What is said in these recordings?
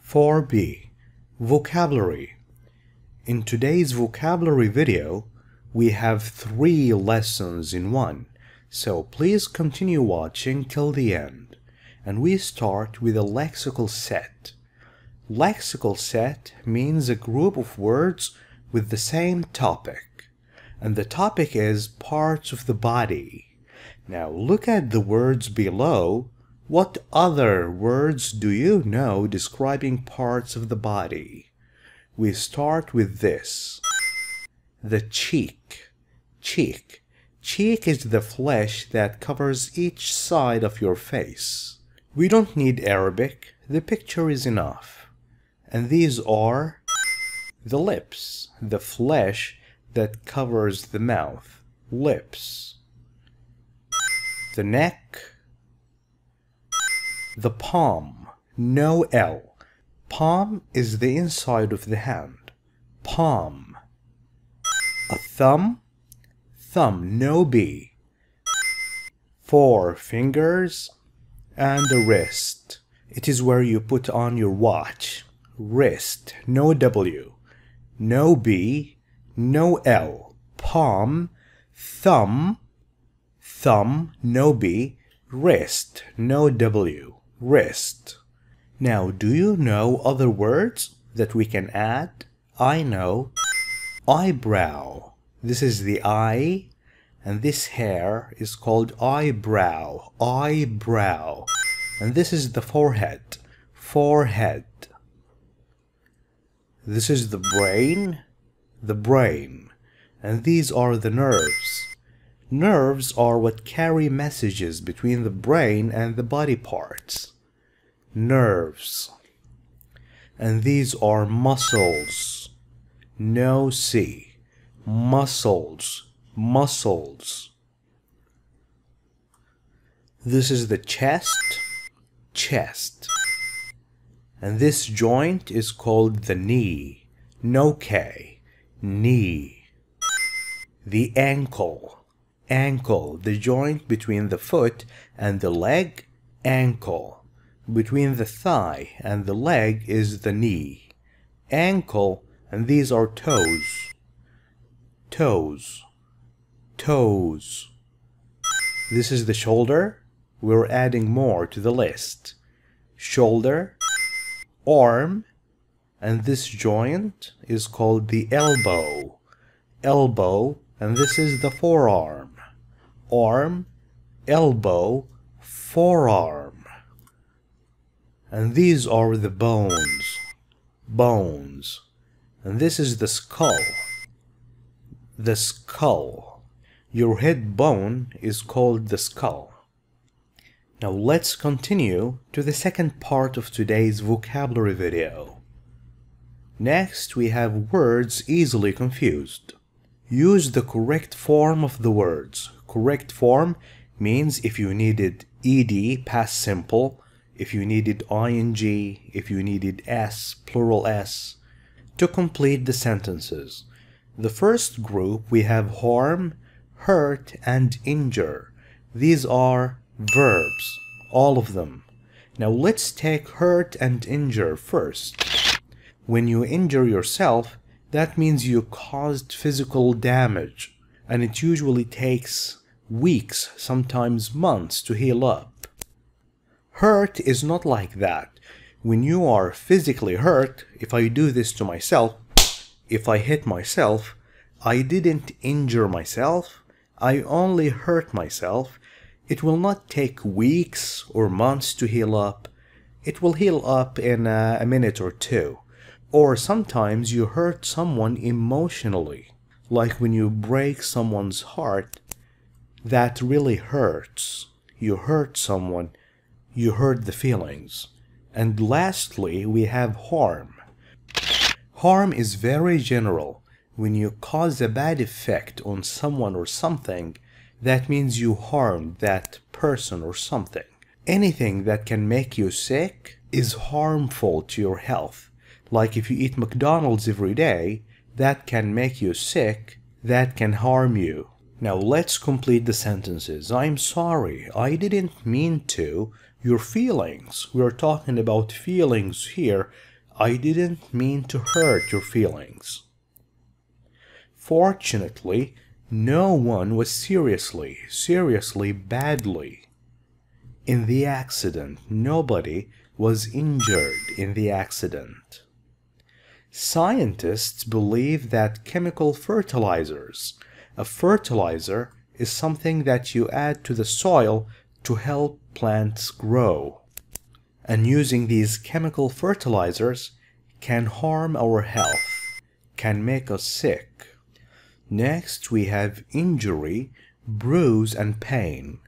4B Vocabulary. In today's vocabulary video, we have 3 lessons in one, so please continue watching till the end. And we start with a lexical set. Lexical set means a group of words with the same topic, and the topic is parts of the body. Now look at the words below. What other words do you know describing parts of the body? We start with this. The cheek. Cheek. Cheek is the flesh that covers each side of your face. We don't need Arabic, the picture is enough. And these are the lips, the flesh that covers the mouth, lips. The neck. The palm, no L. Palm is the inside of the hand. Palm. A thumb. Thumb, no B. 4 fingers. And a wrist. It is where you put on your watch. Wrist, no W. No B. No L. Palm. Thumb. Thumb, no B. Wrist, no W. Wrist. Now, do you know other words that we can add? I know. Eyebrow. This is the eye, and this hair is called eyebrow. Eyebrow. And this is the forehead. Forehead. This is the brain. The brain. And these are the nerves. Nerves are what carry messages between the brain and the body parts. Nerves. And these are muscles. No C. Muscles. Muscles. This is the chest. Chest. And this joint is called the knee. No K. Knee. The ankle. Ankle, the joint between the foot and the leg, ankle. Between the thigh and the leg is the knee. Ankle, and these are toes. Toes. Toes. This is the shoulder. We're adding more to the list. Shoulder, arm, and this joint is called the elbow. Elbow, and this is the forearm. Arm, elbow, forearm. And these are the bones. Bones. And this is the skull. The skull. Your head bone is called the skull. Now let's continue to the second part of today's vocabulary video. Next we have words easily confused. Use the correct form of the words. Correct form means if you needed ed, past simple, if you needed ing, if you needed s, plural s, to complete the sentences. The first group we have harm, hurt, and injure. These are verbs, all of them. Now let's take hurt and injure first. When you injure yourself, that means you caused physical damage, and it usually takes weeks, sometimes months to heal up. Hurt is not like that. When you are physically hurt, if I do this to myself, if I hit myself, I didn't injure myself, I only hurt myself. It will not take weeks or months to heal up. It will heal up in a minute or two. Or sometimes you hurt someone emotionally, like when you break someone's heart. That really hurts. You hurt someone, you hurt the feelings. And lastly, we have harm. Harm is very general. When you cause a bad effect on someone or something, that means you harmed that person or something. Anything that can make you sick is harmful to your health. Like if you eat McDonald's every day, that can make you sick, that can harm you. Now let's complete the sentences. I'm sorry, I didn't mean to. Your feelings. We are talking about feelings here. I didn't mean to hurt your feelings. Fortunately, no one was seriously badly in the accident. Nobody was injured in the accident. Scientists believe that chemical fertilizers, a fertilizer is something that you add to the soil to help plants grow. And using these chemical fertilizers can harm our health, can make us sick. Next, we have injury, bruise, and pain.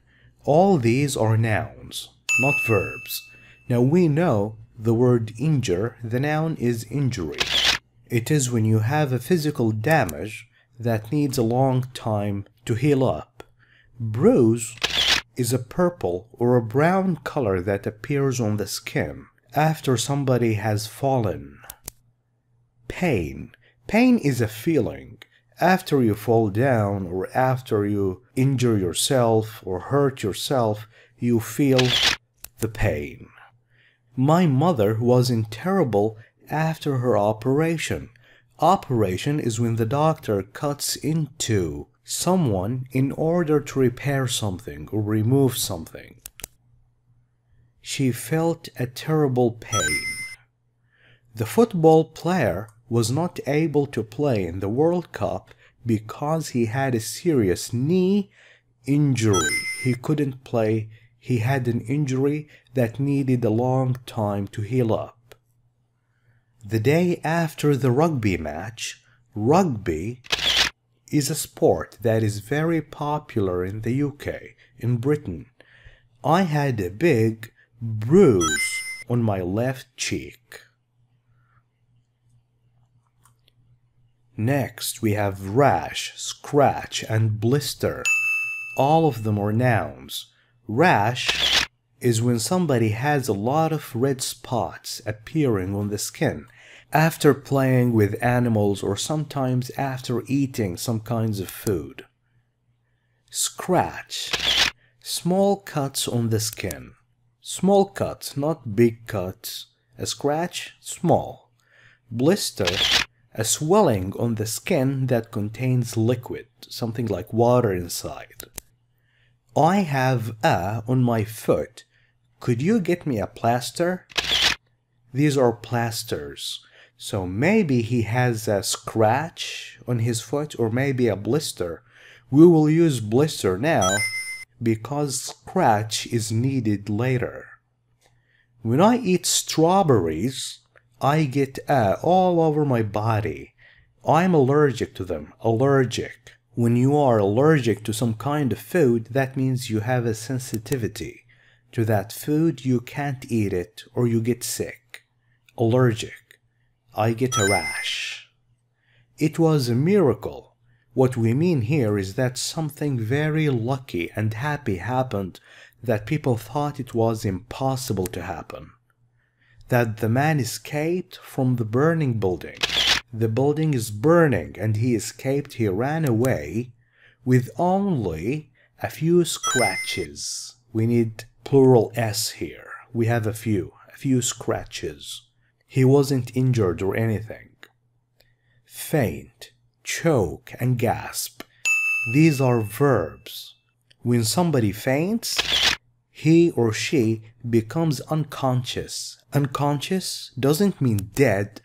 All these are nouns, not verbs. Now we know the word injure, the noun is injury. It is when you have a physical damage that needs a long time to heal up. Bruise is a purple or a brown color that appears on the skin after somebody has fallen. Pain. Pain is a feeling. After you fall down or after you injure yourself or hurt yourself, you feel the pain. My mother was in terrible after her operation. Operation is when the doctor cuts into someone in order to repair something or remove something. She felt a terrible pain. The football player was not able to play in the World Cup because he had a serious knee injury. He couldn't play. He had an injury that needed a long time to heal up. The day after the rugby match, rugby is a sport that is very popular in the UK, in Britain. I had a big bruise on my left cheek. Next, we have rash, scratch, and blister. All of them are nouns. Rash is when somebody has a lot of red spots appearing on the skin after playing with animals or sometimes after eating some kinds of food. Scratch, small cuts on the skin. Small cuts, not big cuts. A scratch, small. Blister, a swelling on the skin that contains liquid, something like water inside. I have a on my foot. Could you get me a plaster? These are plasters. So maybe he has a scratch on his foot or maybe a blister. We will use blister now because scratch is needed later. When I eat strawberries, I get all over my body. I'm allergic to them. Allergic. When you are allergic to some kind of food, that means you have a sensitivity to that food. You can't eat it or you get sick. Allergic. I get a rash. It was a miracle. What we mean here is that something very lucky and happy happened that people thought it was impossible to happen. That the man escaped from the burning building. The building is burning and he escaped. He ran away with only a few scratches. We need plural S here. We have a few scratches. He wasn't injured or anything. Faint, choke, and gasp. These are verbs. When somebody faints, he or she becomes unconscious. Unconscious doesn't mean dead.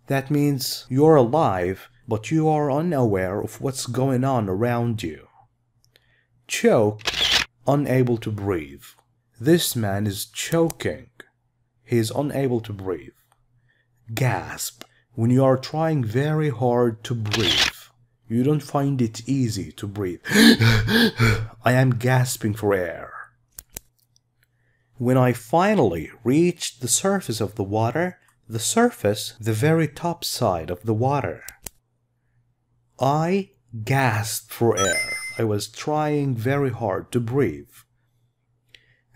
That means you're alive, but you are unaware of what's going on around you. Choke, unable to breathe. This man is choking. He is unable to breathe. Gasp, when you are trying very hard to breathe. You don't find it easy to breathe. I am gasping for air. When I finally reached the surface of the water, the surface, the very top side of the water, I gasped for air. I was trying very hard to breathe.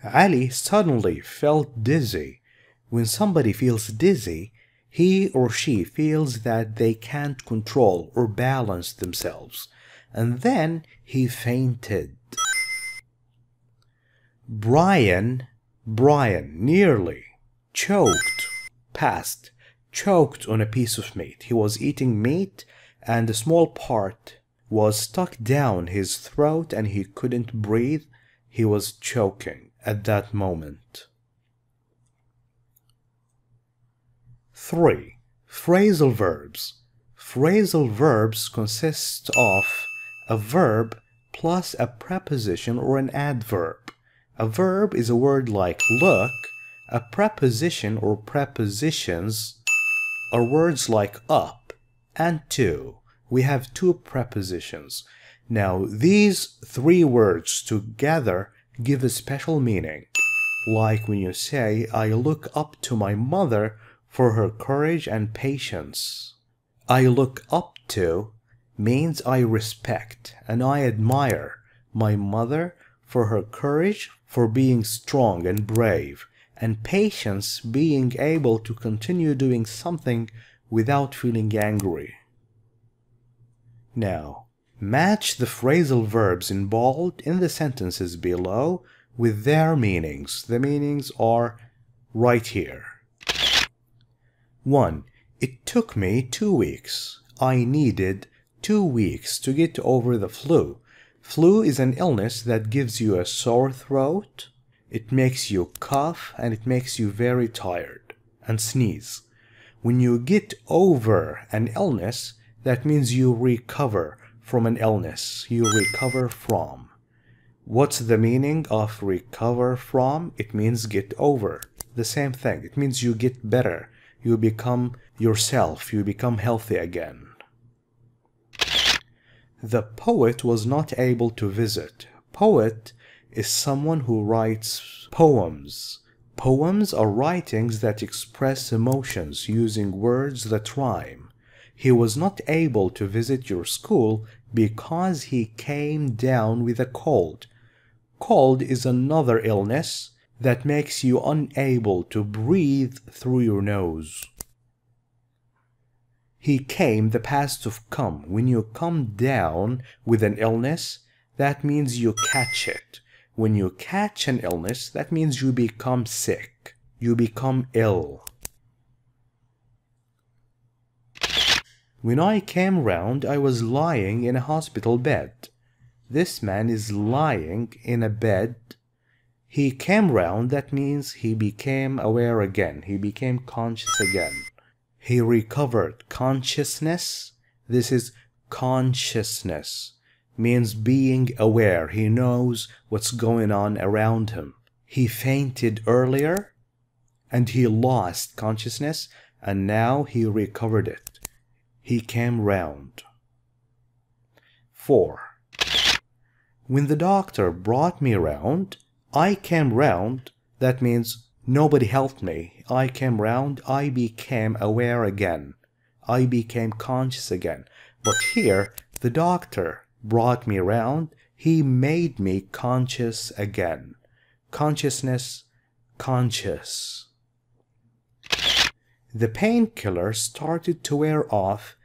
Ali suddenly felt dizzy. When somebody feels dizzy, he or she feels that they can't control or balance themselves. And then he fainted. Brian nearly choked, past, choked on a piece of meat. He was eating meat and a small part was stuck down his throat and he couldn't breathe. He was choking at that moment. 3. Phrasal verbs. Phrasal verbs consist of a verb plus a preposition or an adverb. A verb is a word like look. A preposition or prepositions are words like up and to. We have 2 prepositions. Now, these 3 words together give a special meaning. Like when you say, I look up to my mother for her courage and patience. I look up to means I respect and I admire my mother for her courage, for being strong and brave, and patience, being able to continue doing something without feeling angry. Now, match the phrasal verbs in bold in the sentences below with their meanings. The meanings are right here. 1. It took me 2 weeks. I needed 2 weeks to get over the flu. Flu is an illness that gives you a sore throat, it makes you cough, and it makes you very tired and sneeze. When you get over an illness, that means you recover from an illness. You recover from. What's the meaning of recover from? It means get over. The same thing. It means you get better. You become yourself. You become healthy again. The poet was not able to visit. Poet is someone who writes poems. Poems are writings that express emotions using words that rhyme. He was not able to visit your school because he came down with a cold. Cold is another illness that makes you unable to breathe through your nose. He came, the past of come. When you come down with an illness, that means you catch it. When you catch an illness, that means you become sick. You become ill. When I came round, I was lying in a hospital bed. This man is lying in a bed. He came round, that means he became aware again. He became conscious again. He recovered consciousness. This is consciousness. Means being aware. He knows what's going on around him. He fainted earlier and he lost consciousness and now he recovered it. He came round. 4. When the doctor brought me round, I came round. That means nobody helped me. I came round. I became aware again. I became conscious again. But here, the doctor brought me round. He made me conscious again. Consciousness, conscious. The painkiller started to wear off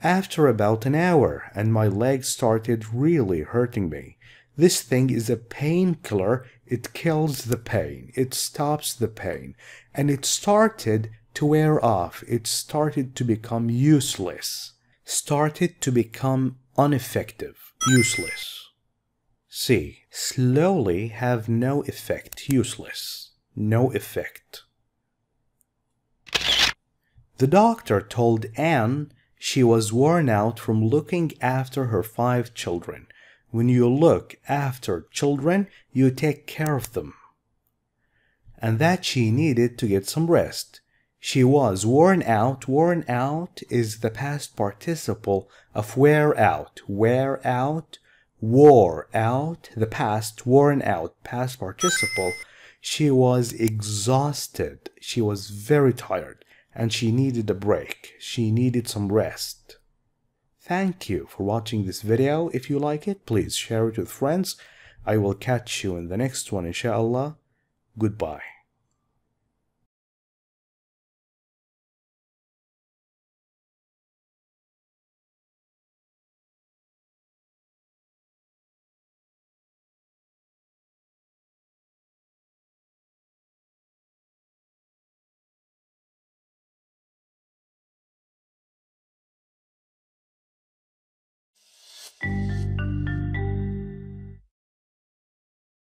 after about an hour, and my legs started really hurting me. This thing is a painkiller. It kills the pain. It stops the pain. And it started to wear off. It started to become useless. Started to become ineffective. Useless. C. Slowly have no effect. Useless. No effect. The doctor told Anne she was worn out from looking after her 5 children. When you look after children, you take care of them. And that she needed to get some rest. She was worn out. Worn out is the past participle of wear out. Wear out, wore out, the past, worn out, past participle. She was exhausted. She was very tired and she needed a break. She needed some rest. Thank you for watching this video. If you like it, please share it with friends. I will catch you in the next one, inshallah. Goodbye.